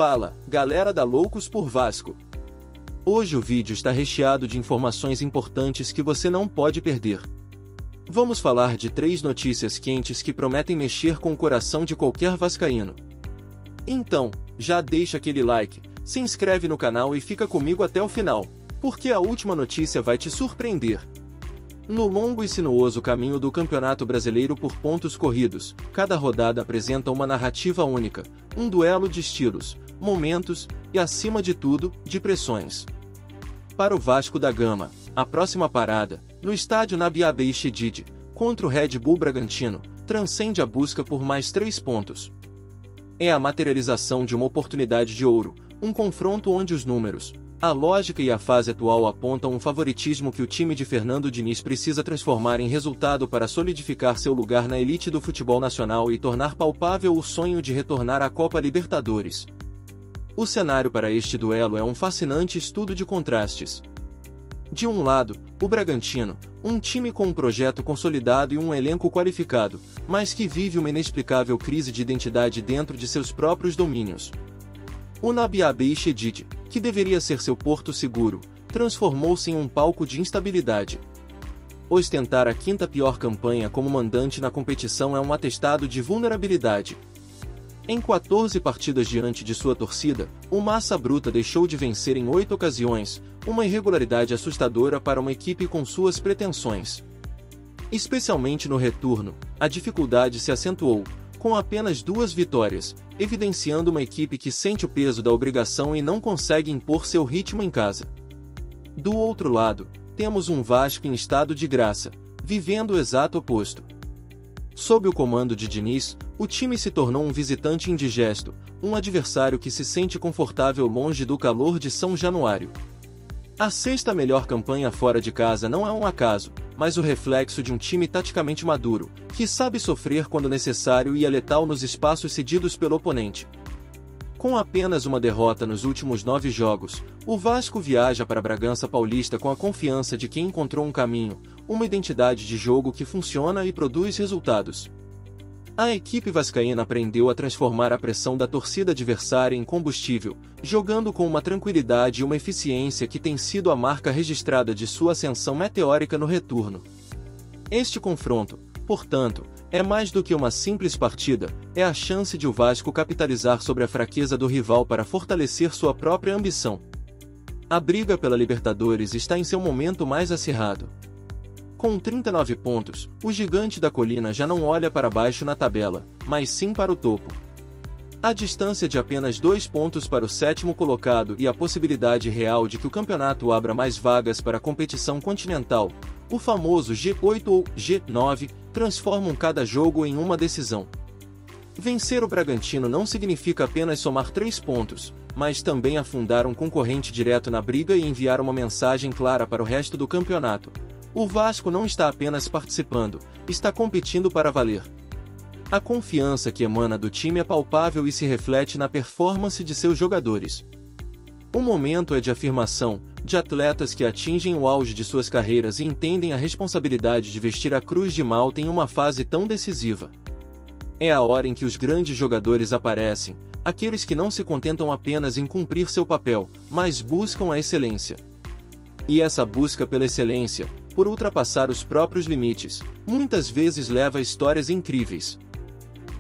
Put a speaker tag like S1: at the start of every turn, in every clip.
S1: Fala, galera da Loucos por Vasco! Hoje o vídeo está recheado de informações importantes que você não pode perder. Vamos falar de 3 notícias quentes que prometem mexer com o coração de qualquer vascaíno. Então, já deixa aquele like, se inscreve no canal e fica comigo até o final, porque a última notícia vai te surpreender. No longo e sinuoso caminho do Campeonato Brasileiro por pontos corridos, cada rodada apresenta uma narrativa única, um duelo de estilos, momentos e, acima de tudo, de pressões. Para o Vasco da Gama, a próxima parada, no estádio Nabi Shedid, contra o Red Bull Bragantino, transcende a busca por mais 3 pontos. É a materialização de uma oportunidade de ouro, um confronto onde os números, a lógica e a fase atual apontam um favoritismo que o time de Fernando Diniz precisa transformar em resultado para solidificar seu lugar na elite do futebol nacional e tornar palpável o sonho de retornar à Copa Libertadores. O cenário para este duelo é um fascinante estudo de contrastes. De um lado, o Bragantino, um time com um projeto consolidado e um elenco qualificado, mas que vive uma inexplicável crise de identidade dentro de seus próprios domínios. O Nabi Shedid, que deveria ser seu porto seguro, transformou-se em um palco de instabilidade. Ostentar a 5ª pior campanha como mandante na competição é um atestado de vulnerabilidade. Em 14 partidas diante de sua torcida, o Massa Bruta deixou de vencer em 8 ocasiões, uma irregularidade assustadora para uma equipe com suas pretensões. Especialmente no retorno, a dificuldade se acentuou, com apenas 2 vitórias, evidenciando uma equipe que sente o peso da obrigação e não consegue impor seu ritmo em casa. Do outro lado, temos um Vasco em estado de graça, vivendo o exato oposto. Sob o comando de Diniz, o time se tornou um visitante indigesto, um adversário que se sente confortável longe do calor de São Januário. A 6ª melhor campanha fora de casa não é um acaso, mas o reflexo de um time taticamente maduro, que sabe sofrer quando necessário e é letal nos espaços cedidos pelo oponente. Com apenas uma derrota nos últimos 9 jogos, o Vasco viaja para Bragança Paulista com a confiança de que encontrou um caminho, uma identidade de jogo que funciona e produz resultados. A equipe vascaína aprendeu a transformar a pressão da torcida adversária em combustível, jogando com uma tranquilidade e uma eficiência que tem sido a marca registrada de sua ascensão meteórica no retorno. Este confronto, portanto, é mais do que uma simples partida, é a chance de o Vasco capitalizar sobre a fraqueza do rival para fortalecer sua própria ambição. A briga pela Libertadores está em seu momento mais acirrado. Com 39 pontos, o gigante da colina já não olha para baixo na tabela, mas sim para o topo. A distância de apenas 2 pontos para o 7º colocado e a possibilidade real de que o campeonato abra mais vagas para a competição continental, o famoso G8 ou G9, transformam cada jogo em uma decisão. Vencer o Bragantino não significa apenas somar 3 pontos, mas também afundar um concorrente direto na briga e enviar uma mensagem clara para o resto do campeonato. O Vasco não está apenas participando, está competindo para valer. A confiança que emana do time é palpável e se reflete na performance de seus jogadores. O momento é de afirmação, de atletas que atingem o auge de suas carreiras e entendem a responsabilidade de vestir a cruz de Malta em uma fase tão decisiva. É a hora em que os grandes jogadores aparecem, aqueles que não se contentam apenas em cumprir seu papel, mas buscam a excelência. E essa busca pela excelência, por ultrapassar os próprios limites, muitas vezes leva a histórias incríveis.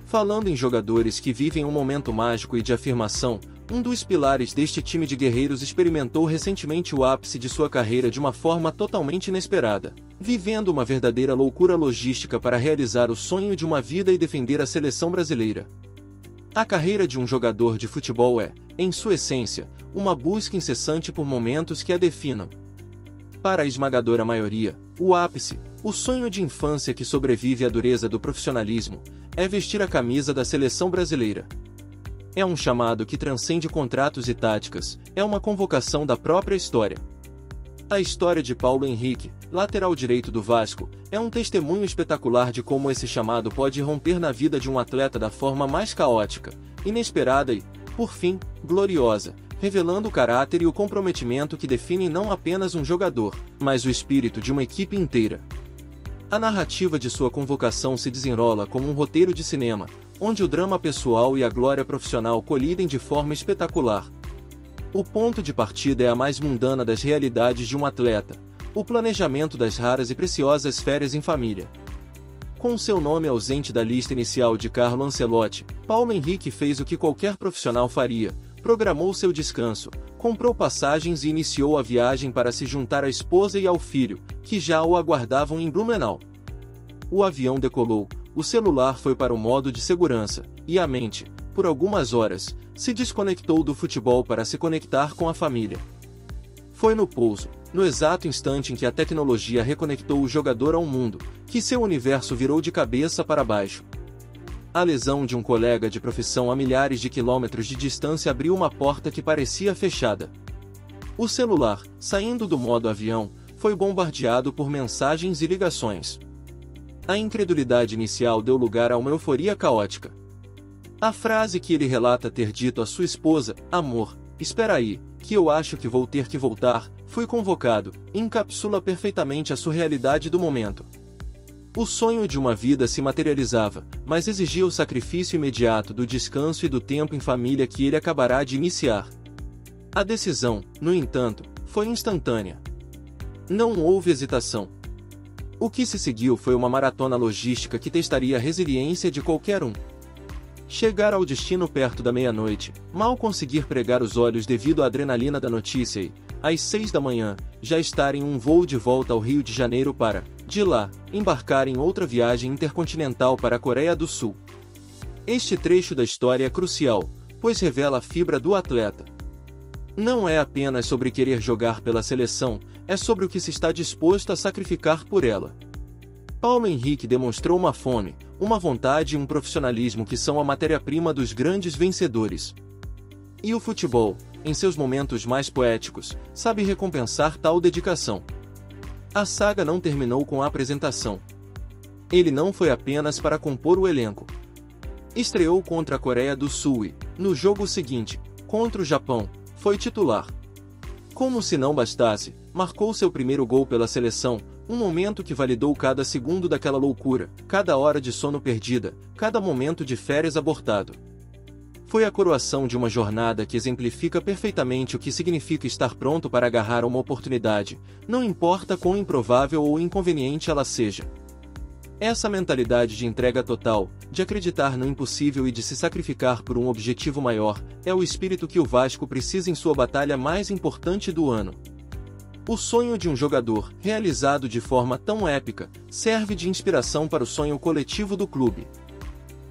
S1: Falando em jogadores que vivem um momento mágico e de afirmação, um dos pilares deste time de guerreiros experimentou recentemente o ápice de sua carreira de uma forma totalmente inesperada, vivendo uma verdadeira loucura logística para realizar o sonho de uma vida e defender a seleção brasileira. A carreira de um jogador de futebol é, em sua essência, uma busca incessante por momentos que a definam. Para a esmagadora maioria, o ápice, o sonho de infância que sobrevive à dureza do profissionalismo, é vestir a camisa da seleção brasileira. É um chamado que transcende contratos e táticas, é uma convocação da própria história. A história de Paulo Henrique, lateral direito do Vasco, é um testemunho espetacular de como esse chamado pode romper na vida de um atleta da forma mais caótica, inesperada e, por fim, gloriosa, revelando o caráter e o comprometimento que definem não apenas um jogador, mas o espírito de uma equipe inteira. A narrativa de sua convocação se desenrola como um roteiro de cinema, onde o drama pessoal e a glória profissional colidem de forma espetacular. O ponto de partida é a mais mundana das realidades de um atleta: o planejamento das raras e preciosas férias em família. Com seu nome ausente da lista inicial de Carlo Ancelotti, Paulo Henrique fez o que qualquer profissional faria: programou seu descanso, comprou passagens e iniciou a viagem para se juntar à esposa e ao filho, que já o aguardavam em Blumenau. O avião decolou, o celular foi para o modo de segurança, e a mente, por algumas horas, se desconectou do futebol para se conectar com a família. Foi no pouso, no exato instante em que a tecnologia reconectou o jogador ao mundo, que seu universo virou de cabeça para baixo. A lesão de um colega de profissão a milhares de quilômetros de distância abriu uma porta que parecia fechada. O celular, saindo do modo avião, foi bombardeado por mensagens e ligações. A incredulidade inicial deu lugar a uma euforia caótica. A frase que ele relata ter dito à sua esposa: "Amor, espera aí, que eu acho que vou ter que voltar, fui convocado", encapsula perfeitamente a surrealidade do momento. O sonho de uma vida se materializava, mas exigia o sacrifício imediato do descanso e do tempo em família que ele acabará de iniciar. A decisão, no entanto, foi instantânea. Não houve hesitação. O que se seguiu foi uma maratona logística que testaria a resiliência de qualquer um. Chegar ao destino perto da meia-noite, mal conseguir pregar os olhos devido à adrenalina da notícia e, às 6 da manhã, já estar em um voo de volta ao Rio de Janeiro para, de lá, embarcar em outra viagem intercontinental para a Coreia do Sul. Este trecho da história é crucial, pois revela a fibra do atleta. Não é apenas sobre querer jogar pela seleção, é sobre o que se está disposto a sacrificar por ela. Paulo Henrique demonstrou uma fome, uma vontade e um profissionalismo que são a matéria-prima dos grandes vencedores. E o futebol, em seus momentos mais poéticos, sabe recompensar tal dedicação. A saga não terminou com a apresentação. Ele não foi apenas para compor o elenco. Estreou contra a Coreia do Sul e, no jogo seguinte, contra o Japão, foi titular. Como se não bastasse, marcou seu primeiro gol pela seleção, um momento que validou cada segundo daquela loucura, cada hora de sono perdida, cada momento de férias abortado. Foi a coroação de uma jornada que exemplifica perfeitamente o que significa estar pronto para agarrar uma oportunidade, não importa quão improvável ou inconveniente ela seja. Essa mentalidade de entrega total, de acreditar no impossível e de se sacrificar por um objetivo maior, é o espírito que o Vasco precisa em sua batalha mais importante do ano. O sonho de um jogador, realizado de forma tão épica, serve de inspiração para o sonho coletivo do clube.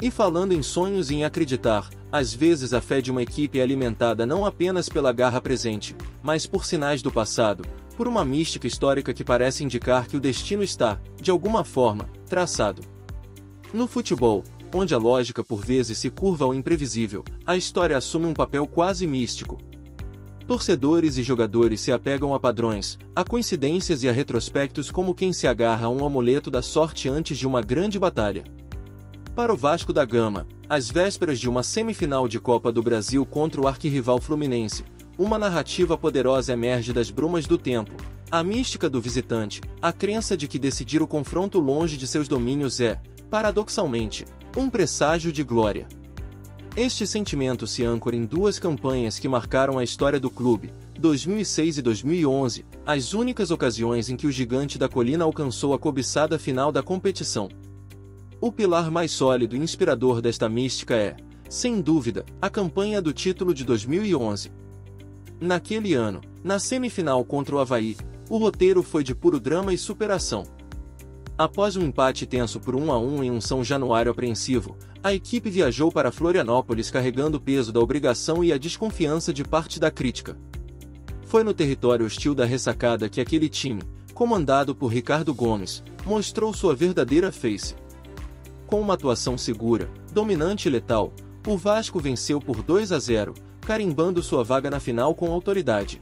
S1: E falando em sonhos e em acreditar, às vezes a fé de uma equipe é alimentada não apenas pela garra presente, mas por sinais do passado, por uma mística histórica que parece indicar que o destino está, de alguma forma, traçado. No futebol, onde a lógica por vezes se curva ao imprevisível, a história assume um papel quase místico. Torcedores e jogadores se apegam a padrões, a coincidências e a retrospectos como quem se agarra a um amuleto da sorte antes de uma grande batalha. Para o Vasco da Gama, às vésperas de uma semifinal de Copa do Brasil contra o arquirrival Fluminense, uma narrativa poderosa emerge das brumas do tempo. A mística do visitante, a crença de que decidir o confronto longe de seus domínios é, paradoxalmente, um presságio de glória. Este sentimento se ancora em duas campanhas que marcaram a história do clube, 2006 e 2011, as únicas ocasiões em que o gigante da colina alcançou a cobiçada final da competição. O pilar mais sólido e inspirador desta mística é, sem dúvida, a campanha do título de 2011. Naquele ano, na semifinal contra o Avaí, o roteiro foi de puro drama e superação. Após um empate tenso por 1-1 em um São Januário apreensivo, a equipe viajou para Florianópolis carregando o peso da obrigação e a desconfiança de parte da crítica. Foi no território hostil da ressacada que aquele time, comandado por Ricardo Gomes, mostrou sua verdadeira face. Com uma atuação segura, dominante e letal, o Vasco venceu por 2-0, carimbando sua vaga na final com autoridade.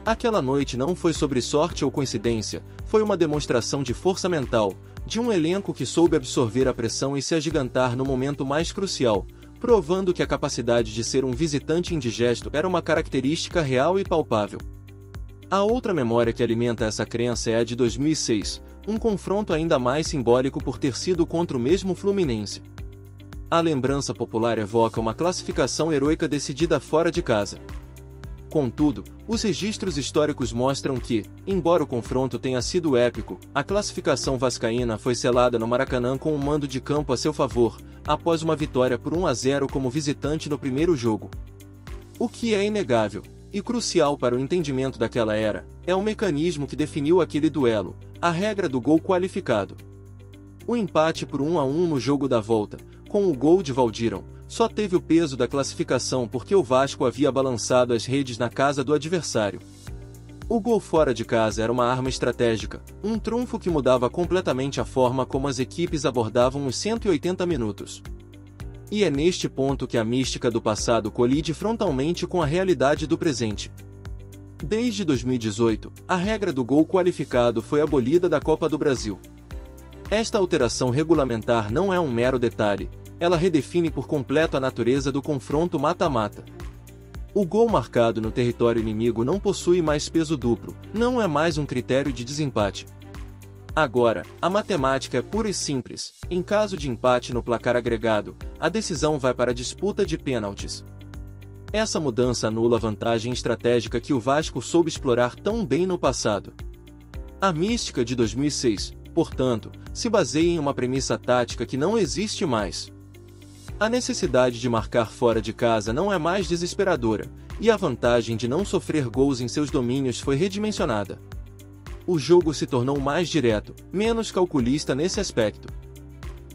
S1: Aquela noite não foi sobre sorte ou coincidência, foi uma demonstração de força mental, de um elenco que soube absorver a pressão e se agigantar no momento mais crucial, provando que a capacidade de ser um visitante indigesto era uma característica real e palpável. A outra memória que alimenta essa crença é a de 2006, um confronto ainda mais simbólico por ter sido contra o mesmo Fluminense. A lembrança popular evoca uma classificação heroica decidida fora de casa. Contudo, os registros históricos mostram que, embora o confronto tenha sido épico, a classificação vascaína foi selada no Maracanã com um mando de campo a seu favor, após uma vitória por 1-0 como visitante no primeiro jogo. O que é inegável, e crucial para o entendimento daquela era, é o mecanismo que definiu aquele duelo, a regra do gol qualificado. O empate por 1-1 no jogo da volta, com o gol de Valdirão, só teve o peso da classificação porque o Vasco havia balançado as redes na casa do adversário. O gol fora de casa era uma arma estratégica, um trunfo que mudava completamente a forma como as equipes abordavam os 180 minutos. E é neste ponto que a mística do passado colide frontalmente com a realidade do presente. Desde 2018, a regra do gol qualificado foi abolida da Copa do Brasil. Esta alteração regulamentar não é um mero detalhe, ela redefine por completo a natureza do confronto mata-mata. O gol marcado no território inimigo não possui mais peso duplo, não é mais um critério de desempate. Agora, a matemática é pura e simples. Em caso de empate no placar agregado, a decisão vai para a disputa de pênaltis. Essa mudança anula a vantagem estratégica que o Vasco soube explorar tão bem no passado. A mística de 2006, portanto, se baseia em uma premissa tática que não existe mais. A necessidade de marcar fora de casa não é mais desesperadora, e a vantagem de não sofrer gols em seus domínios foi redimensionada. O jogo se tornou mais direto, menos calculista nesse aspecto.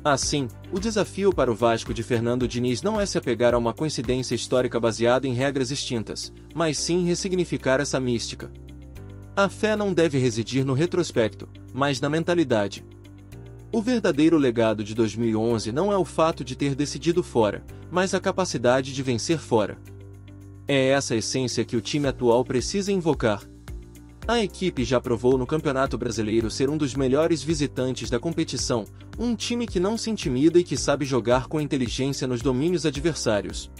S1: Assim, o desafio para o Vasco de Fernando Diniz não é se apegar a uma coincidência histórica baseada em regras extintas, mas sim ressignificar essa mística. A fé não deve residir no retrospecto, mas na mentalidade. O verdadeiro legado de 2011 não é o fato de ter decidido fora, mas a capacidade de vencer fora. É essa essência que o time atual precisa invocar. A equipe já provou no Campeonato Brasileiro ser um dos melhores visitantes da competição, um time que não se intimida e que sabe jogar com inteligência nos domínios adversários.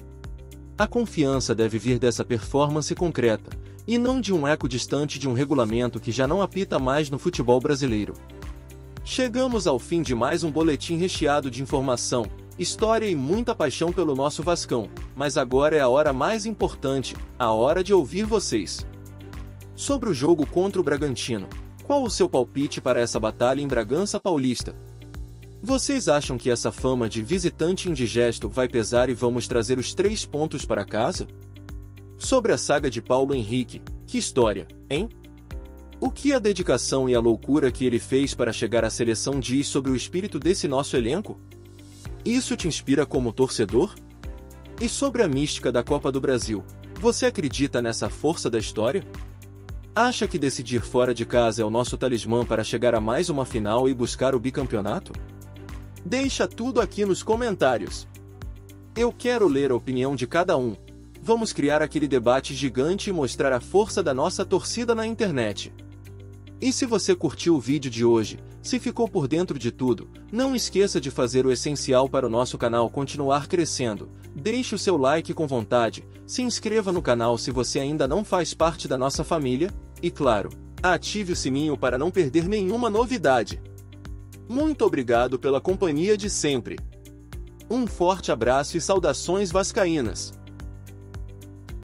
S1: A confiança deve vir dessa performance concreta, e não de um eco distante de um regulamento que já não apita mais no futebol brasileiro. Chegamos ao fim de mais um boletim recheado de informação, história e muita paixão pelo nosso Vascão, mas agora é a hora mais importante, a hora de ouvir vocês. Sobre o jogo contra o Bragantino, qual o seu palpite para essa batalha em Bragança Paulista? Vocês acham que essa fama de visitante indigesto vai pesar e vamos trazer os 3 pontos para casa? Sobre a saga de Paulo Henrique, que história, hein? O que a dedicação e a loucura que ele fez para chegar à seleção diz sobre o espírito desse nosso elenco? Isso te inspira como torcedor? E sobre a mística da Copa do Brasil, você acredita nessa força da história? Acha que decidir fora de casa é o nosso talismã para chegar a mais uma final e buscar o bicampeonato? Deixa tudo aqui nos comentários. Eu quero ler a opinião de cada um. Vamos criar aquele debate gigante e mostrar a força da nossa torcida na internet. E se você curtiu o vídeo de hoje, se ficou por dentro de tudo, não esqueça de fazer o essencial para o nosso canal continuar crescendo. Deixe o seu like com vontade, se inscreva no canal se você ainda não faz parte da nossa família, e claro, ative o sininho para não perder nenhuma novidade. Muito obrigado pela companhia de sempre. Um forte abraço e saudações vascaínas.